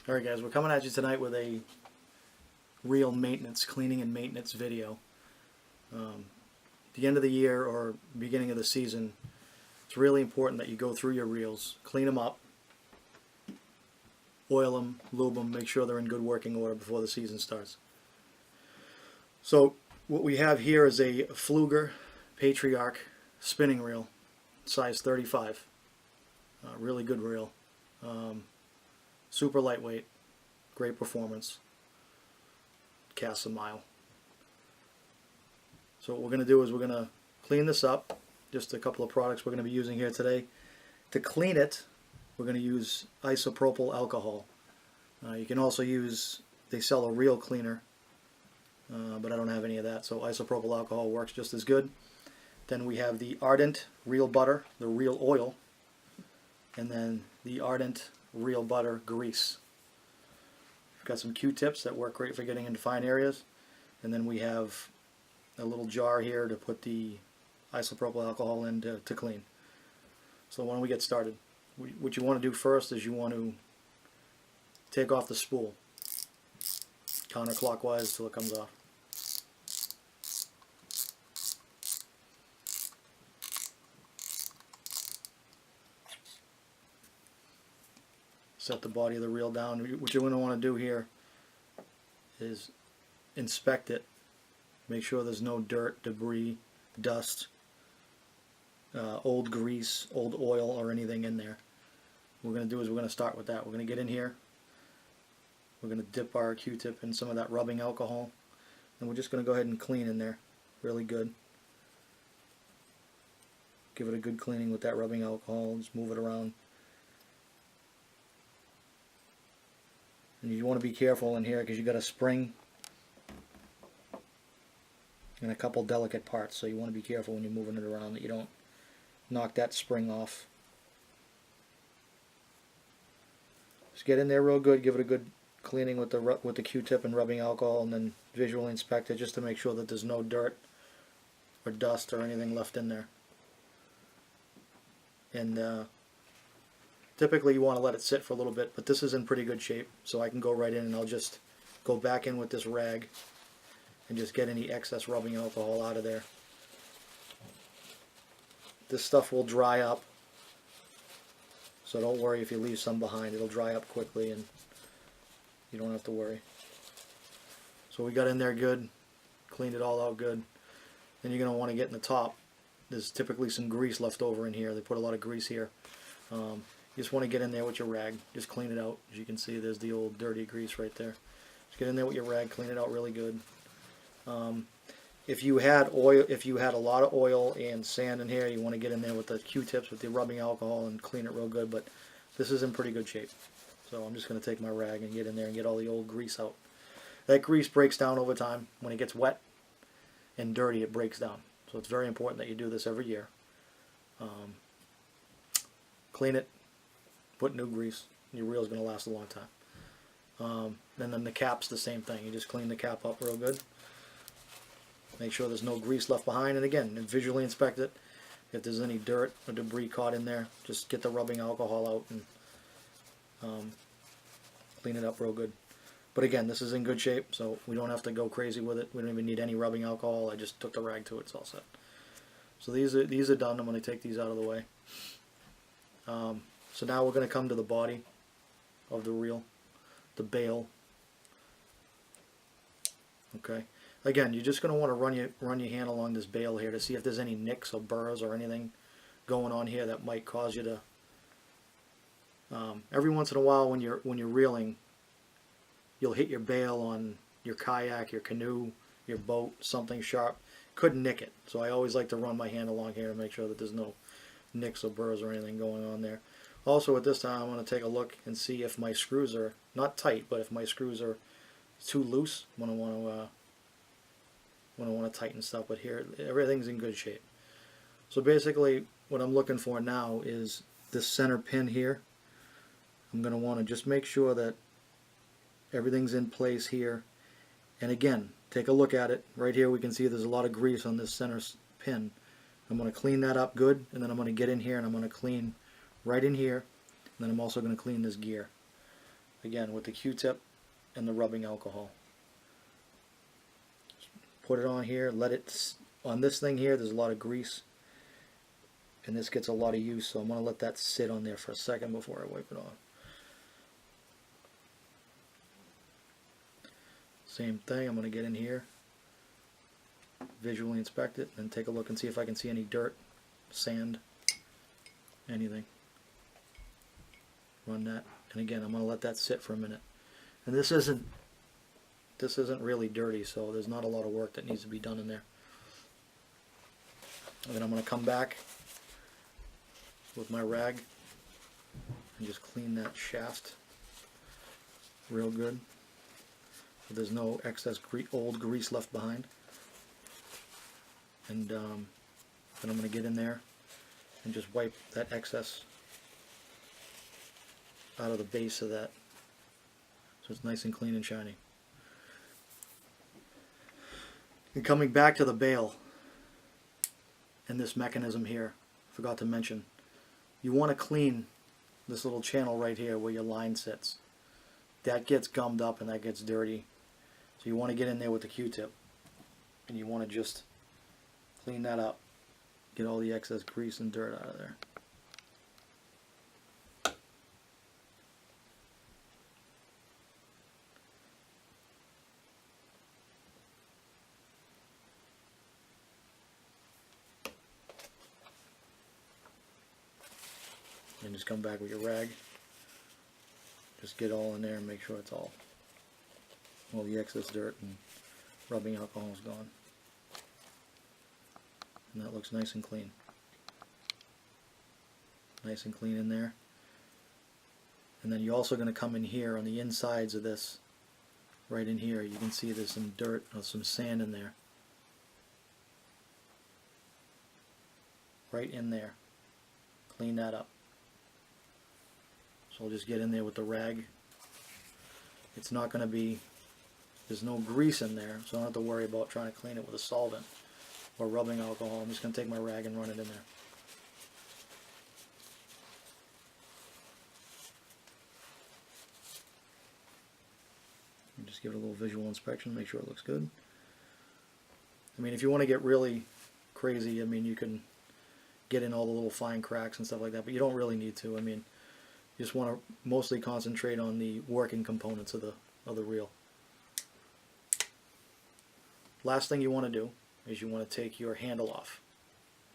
Alright guys, we're coming at you tonight with a real maintenance, cleaning and maintenance video. The end of the year or beginning of the season, it's really important that you go through your reels, clean them up, oil them, lube them, make sure they're in good working order before the season starts. So what we have here is a Pflueger Patriarch spinning reel, size 35. Really good reel. Super lightweight, great performance, casts a mile. So what we're going to do is we're going to clean this up. Just a couple of products we're going to be using here today. To clean it, we're going to use isopropyl alcohol. You can also use, they sell a reel cleaner, but I don't have any of that, so isopropyl alcohol works just as good. Then we have the Ardent Reel Butter, the reel oil, and then the Ardent Reel Butter grease. We've got some Q-tips that work great for getting into fine areas, and then we have a little jar here to put the isopropyl alcohol in to clean. So why don't we get started? What you want to do first is you want to take off the spool counterclockwise till it comes off. Set the body of the reel down. What you're going to want to do here is inspect it. Make sure there's no dirt, debris, dust, old grease, old oil, or anything in there. What we're going to do is we're going to start with that. We're going to get in here. We're going to dip our Q-tip in some of that rubbing alcohol. And we're just going to go ahead and clean in there really good. Give it a good cleaning with that rubbing alcohol. Just move it around. And you want to be careful in here because you got a spring and a couple delicate parts, so you want to be careful when you're moving it around that you don't knock that spring off. Just get in there real good, give it a good cleaning with the Q-tip and rubbing alcohol, and then visually inspect it just to make sure that there's no dirt or dust or anything left in there. And typically you want to let it sit for a little bit, but this is in pretty good shape, so I can go right in and I'll just go back in with this rag and just get any excess rubbing alcohol out of there. This stuff will dry up, so don't worry if you leave some behind. It'll dry up quickly and you don't have to worry. So we got in there good, cleaned it all out good. Then you're going to want to get in the top. There's typically some grease left over in here. They put a lot of grease here. You just want to get in there with your rag, just clean it out. As you can see, there's the old dirty grease right there. Just get in there with your rag, clean it out really good. If you had oil, if you had a lot of oil and sand in here, you want to get in there with the Q-tips with the rubbing alcohol and clean it real good. But this is in pretty good shape. So I'm just going to take my rag and get in there and get all the old grease out. That grease breaks down over time. When it gets wet and dirty, it breaks down. So it's very important that you do this every year. Clean it. Put new grease. Your reel is going to last a long time. And then the cap's the same thing. You just clean the cap up real good. Make sure there's no grease left behind. And again, visually inspect it. If there's any dirt or debris caught in there, just get the rubbing alcohol out and clean it up real good. But again, this is in good shape, so we don't have to go crazy with it. We don't even need any rubbing alcohol. I just took the rag to it. It's all set. So these are done. I'm going to take these out of the way. So now we're going to come to the body of the reel, the bail. Okay. Again, you're just going to want to run your hand along this bail here to see if there's any nicks or burrs or anything going on here that might cause you to. Every once in a while, when you're reeling, you'll hit your bail on your kayak, your canoe, your boat, something sharp. Could nick it. So I always like to run my hand along here to make sure that there's no nicks or burrs or anything going on there. Also, at this time, I'm going to take a look and see if my screws are not tight, but if my screws are too loose. I'm going to want to tighten stuff. But here, everything's in good shape. So basically, what I'm looking for now is this center pin here. I'm going to want to just make sure that everything's in place here. And again, take a look at it. Right here, we can see there's a lot of grease on this center pin. I'm going to clean that up good, and then I'm going to get in here and I'm going to clean right in here, and then I'm also going to clean this gear. again with the Q-tip and the rubbing alcohol. Put it on here, let it, on this thing here there's a lot of grease and this gets a lot of use, so I'm going to let that sit on there for a second before I wipe it off. Same thing, I'm going to get in here, visually inspect it, and take a look and see if I can see any dirt, sand, anything. Run that, and again I'm going to let that sit for a minute. And this isn't really dirty, so there's not a lot of work that needs to be done in there. And then I'm going to come back with my rag and just clean that shaft real good so there's no excess old grease left behind. And then I'm going to get in there and just wipe that excess out of the base of that so it's nice and clean and shiny. And coming back to the bail and this mechanism here, forgot to mention, you want to clean this little channel right here where your line sits. That gets gummed up and that gets dirty. So you want to get in there with the Q-tip and you want to just clean that up. Get all the excess grease and dirt out of there. And just come back with your rag. Just get all in there and make sure it's all the excess dirt and rubbing alcohol is gone. And that looks nice and clean. Nice and clean in there. And then you're also going to come in here on the insides of this, right in here. You can see there's some dirt or some sand in there. Right in there. Clean that up. So I'll just get in there with the rag. It's not going to be, there's no grease in there, so I don't have to worry about trying to clean it with a solvent or rubbing alcohol. I'm just going to take my rag and run it in there. And just give it a little visual inspection, make sure it looks good. I mean, if you want to get really crazy, I mean, you can get in all the little fine cracks and stuff like that, but you don't really need to. I mean, you just want to mostly concentrate on the working components of the reel. Last thing you want to do is you want to take your handle off.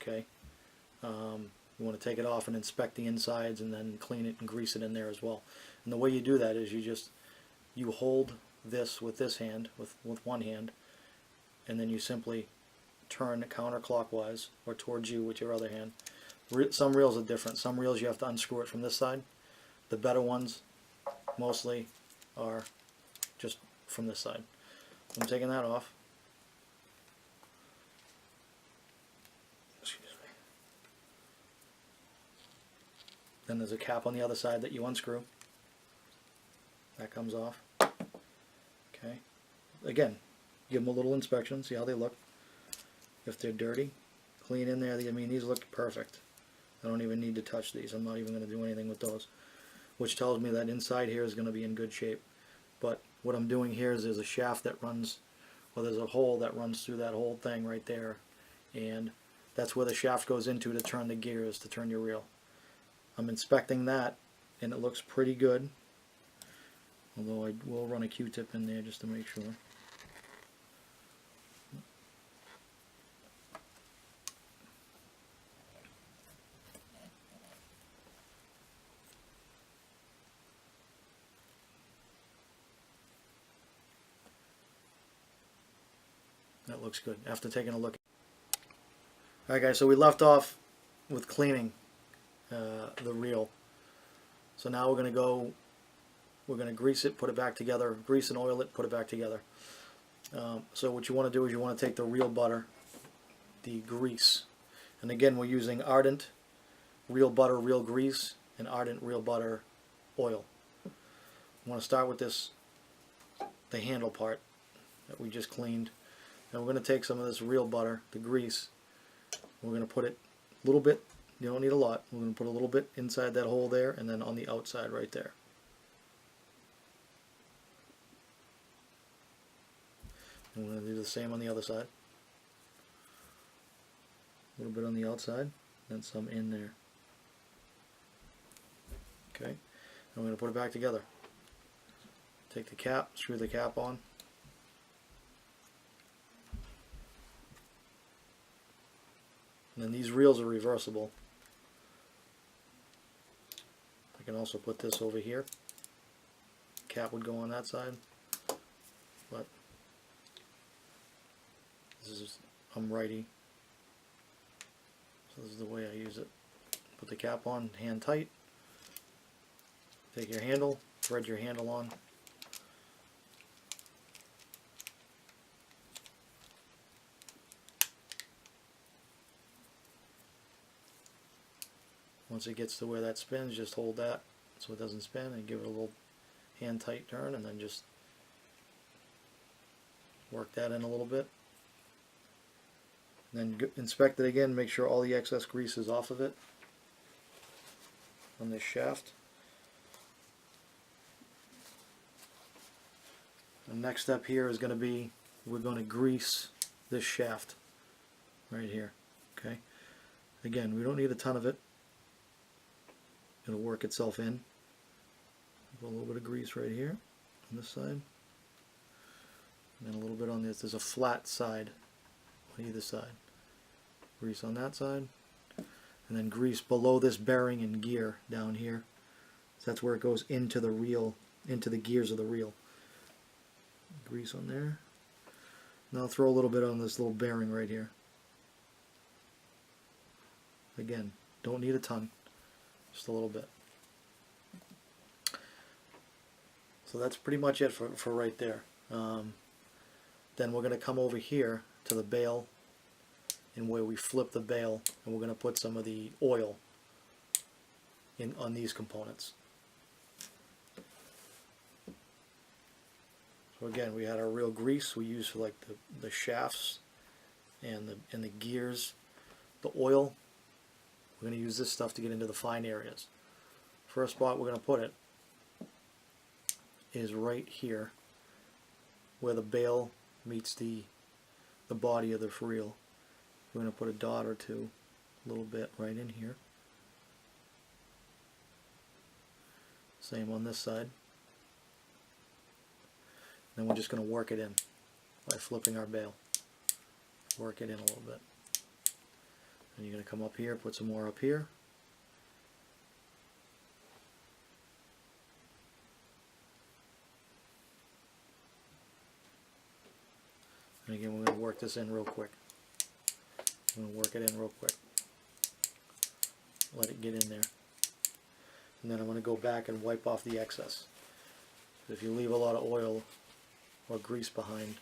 Okay, you want to take it off and inspect the insides and then clean it and grease it in there as well. And the way you do that is you hold this with this hand, with one hand, and then you simply turn counterclockwise or towards you with your other hand. Some reels are different. Some reels you have to unscrew it from this side. The better ones mostly are just from this side. So I'm taking that off. Excuse me. Then there's a cap on the other side that you unscrew. That comes off. Okay. Again, give them a little inspection, see how they look. If they're dirty, clean in there. I mean, these look perfect. I don't even need to touch these. I'm not even going to do anything with those, which tells me that inside here is going to be in good shape. But what I'm doing here is there's a shaft that runs, or there's a hole that runs through that whole thing right there, and that's where the shaft goes into to turn the gears, to turn your reel. I'm inspecting that, and it looks pretty good, although I will run a Q-tip in there just to make sure. That looks good after taking a look. Alright guys, so we left off with cleaning the reel. So now we're going to grease it, put it back together, grease and oil it, put it back together. So what you want to do is you want to take the reel butter, the grease, and again we're using Ardent reel butter, reel grease, and Ardent reel butter oil. I want to start with this, the handle part that we just cleaned. Now we're going to take some of this reel butter, the grease, we're going to put it a little bit, you don't need a lot, we're going to put a little bit inside that hole there and then on the outside right there. I'm going to do the same on the other side. A little bit on the outside, then some in there. Okay, I'm going to put it back together. Take the cap, screw the cap on. And then these reels are reversible. I can also put this over here. Cap would go on that side, but I'm righty, so this is the way I use it. Put the cap on, hand tight. Take your handle, thread your handle on. Once it gets to where that spins, just hold that so it doesn't spin, and give it a little hand tight turn, and then just work that in a little bit. And then inspect it again, make sure all the excess grease is off of it on this shaft. The next step here is going to be, we're going to grease this shaft right here. Okay. Again, we don't need a ton of it. It'll work itself in. Put a little bit of grease right here on this side, and then a little bit on this. There's a flat side on either side. Grease on that side, and then grease below this bearing and gear down here. So that's where it goes into the reel, into the gears of the reel. Grease on there. Now I'll throw a little bit on this little bearing right here. Again, don't need a ton, just a little bit. So that's pretty much it for right there. Then we're going to come over here to the bail, and where we flip the bail, and we're going to put some of the oil in on these components. So again, we had our real grease we use for like the shafts and the gears. The oil, we're going to use this stuff to get into the fine areas. First spot we're going to put it is right here where the bail meets the body of the reel. We're going to put a dot or two, a little bit right in here. Same on this side. Then we're just going to work it in by flipping our bail. Work it in a little bit. And you're going to come up here, put some more up here. And again, we're going to work this in real quick. I'm going to work it in real quick. Let it get in there. And then I'm going to go back and wipe off the excess. If you leave a lot of oil or grease behind,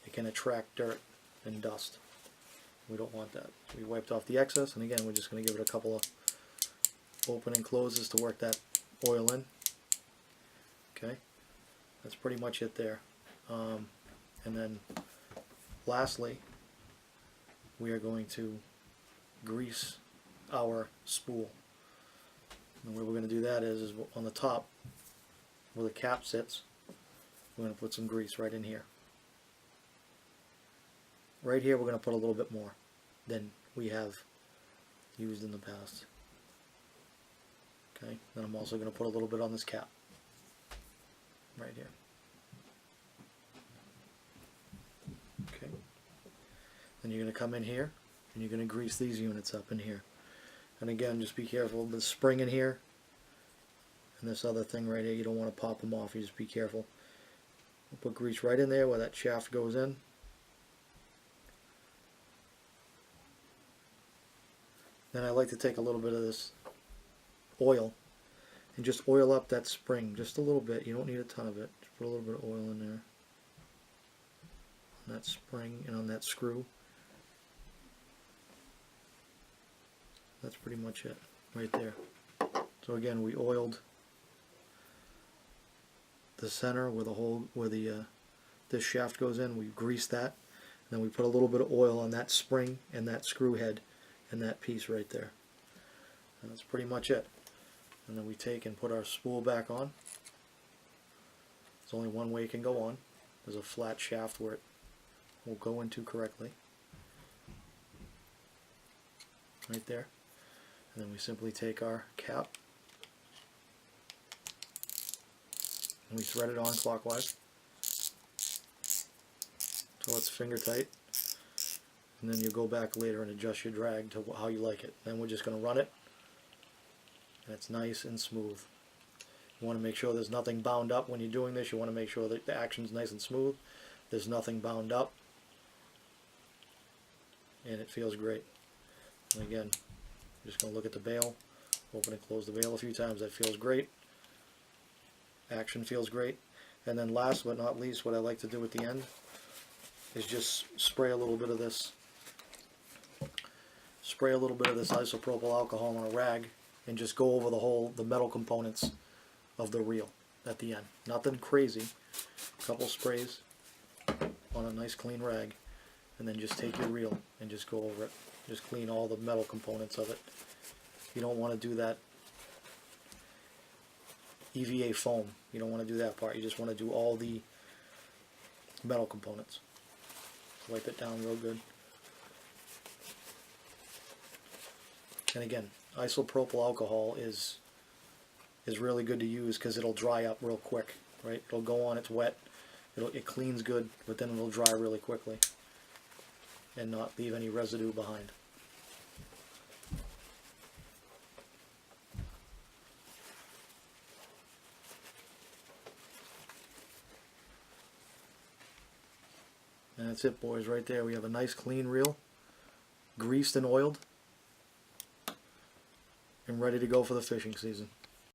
it can attract dirt and dust. We don't want that. So we wiped off the excess, and again, we're just going to give it a couple of open and closes to work that oil in. Okay, that's pretty much it there. And then lastly, we are going to grease our spool. And the way we're going to do that is on the top where the cap sits, we're going to put some grease right in here. Right here we're going to put a little bit more than we have used in the past. Okay, then I'm also going to put a little bit on this cap right here. Okay, then you're going to come in here and you're going to grease these units up in here. And again, just be careful. The spring in here and this other thing right here, you don't want to pop them off. You just be careful. We'll put grease right in there where that shaft goes in. Then I like to take a little bit of this oil and just oil up that spring just a little bit. You don't need a ton of it. Just put a little bit of oil in there on that spring and on that screw. That's pretty much it right there. So again, we oiled the center where the hole, where the this shaft goes in. We greased that, and then we put a little bit of oil on that spring and that screw head and that piece right there. And that's pretty much it. And then we take and put our spool back on. There's only one way it can go on. there's a flat shaft where it will go into correctly. Right there. And then we simply take our cap and we thread it on clockwise till it's finger tight. And then you go back later and adjust your drag to how you like it. Then we're just going to run it, and it's nice and smooth. You want to make sure there's nothing bound up when you're doing this. You want to make sure that the action's nice and smooth. There's nothing bound up, and it feels great. And again, I'm just going to look at the bail, open and close the bail a few times. That feels great. Action feels great. And then last but not least, what I like to do at the end is just spray a little bit of this. Spray a little bit of this isopropyl alcohol on a rag and just go over the metal components of the reel at the end. Nothing crazy. A couple sprays on a nice clean rag, and then just take your reel and just go over it. Just clean all the metal components of it. You don't want to do that EVA foam. You don't want to do that part. You just want to do all the metal components. Wipe it down real good. And again, isopropyl alcohol is really good to use because it'll dry up real quick, right? It'll go on, it's wet, it cleans good, but then it'll dry really quickly and not leave any residue behind. And that's it, boys, right there. We have a nice clean reel, greased and oiled, and ready to go for the fishing season.